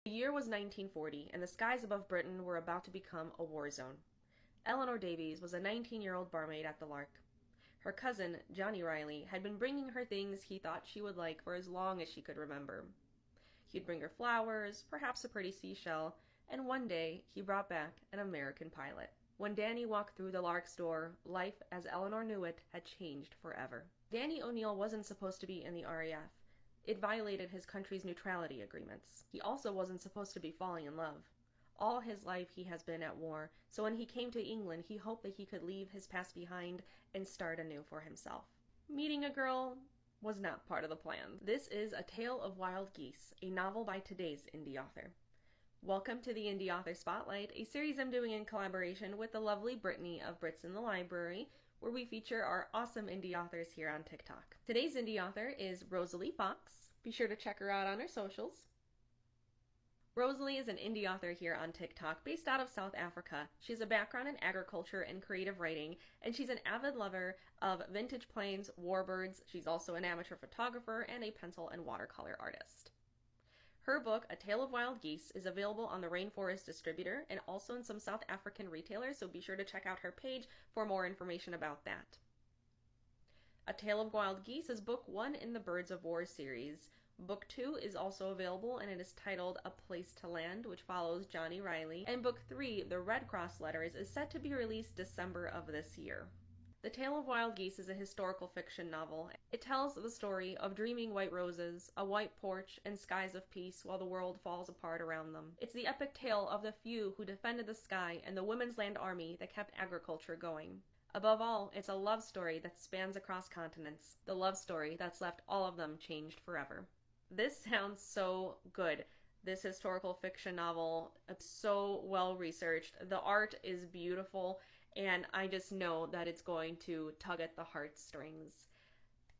The year was 1940, and the skies above Britain were about to become a war zone. Eleanor Davies was a 19-year-old barmaid at the Lark. Her cousin, Johnny Riley, had been bringing her things he thought she would like for as long as she could remember. He'd bring her flowers, perhaps a pretty seashell, and one day he brought back an American pilot. When Danny walked through the Lark's door, life as Eleanor knew it had changed forever. Danny O'Neill wasn't supposed to be in the RAF. It violated his country's neutrality agreements. He also wasn't supposed to be falling in love. All his life he has been at war, so when he came to England he hoped that he could leave his past behind and start anew for himself. Meeting a girl was not part of the plan. This is A Tale of Wild Geese, a novel by today's indie author. Welcome to the Indie Author Spotlight, a series I'm doing in collaboration with the lovely Brittany of Brits in the Library, where we feature our awesome indie authors here on TikTok. Today's indie author is Rosalie Fox. Be sure to check her out on her socials. Rosalie is an indie author here on TikTok based out of South Africa. She has a background in agriculture and creative writing, and she's an avid lover of vintage planes, warbirds. She's also an amateur photographer and a pencil and watercolor artist. Her book, A Tale of Wild Geese, is available on the Rainforest Distributor and also in some South African retailers, so be sure to check out her page for more information about that. A Tale of Wild Geese is book 1 in the Birds of War series. Book 2 is also available, and it is titled A Place to Land, which follows Johnny Riley. And Book 3, The Red Cross Letters, is set to be released December of this year. The Tale of Wild Geese is a historical fiction novel. It tells the story of dreaming white roses, a white porch, and skies of peace while the world falls apart around them. It's the epic tale of the few who defended the sky and the Women's Land Army that kept agriculture going. Above all, it's a love story that spans across continents. The love story that's left all of them changed forever. This sounds so good. This historical fiction novel, it's so well researched. The art is beautiful, and I just know that it's going to tug at the heartstrings.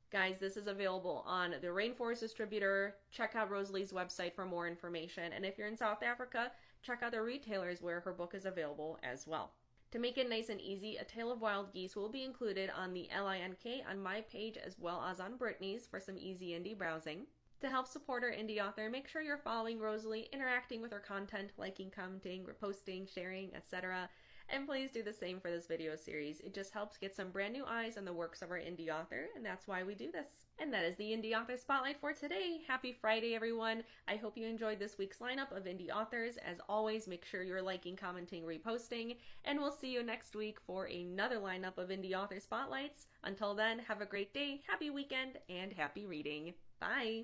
Guys, this is available on the Rainforest Distributor. Check out Rosalie's website for more information. And if you're in South Africa, check out the retailers where her book is available as well. To make it nice and easy, A Tale of Wild Geese will be included on the LINK on my page as well as on Brittany's for some easy indie browsing. To help support our indie author, make sure you're following Rosalie, interacting with her content, liking, commenting, reposting, sharing, etc. And please do the same for this video series. It just helps get some brand new eyes on the works of our indie author, and that's why we do this. And that is the Indie Author Spotlight for today. Happy Friday, everyone. I hope you enjoyed this week's lineup of indie authors. As always, make sure you're liking, commenting, reposting, and we'll see you next week for another lineup of indie author spotlights. Until then, have a great day, happy weekend, and happy reading. Bye!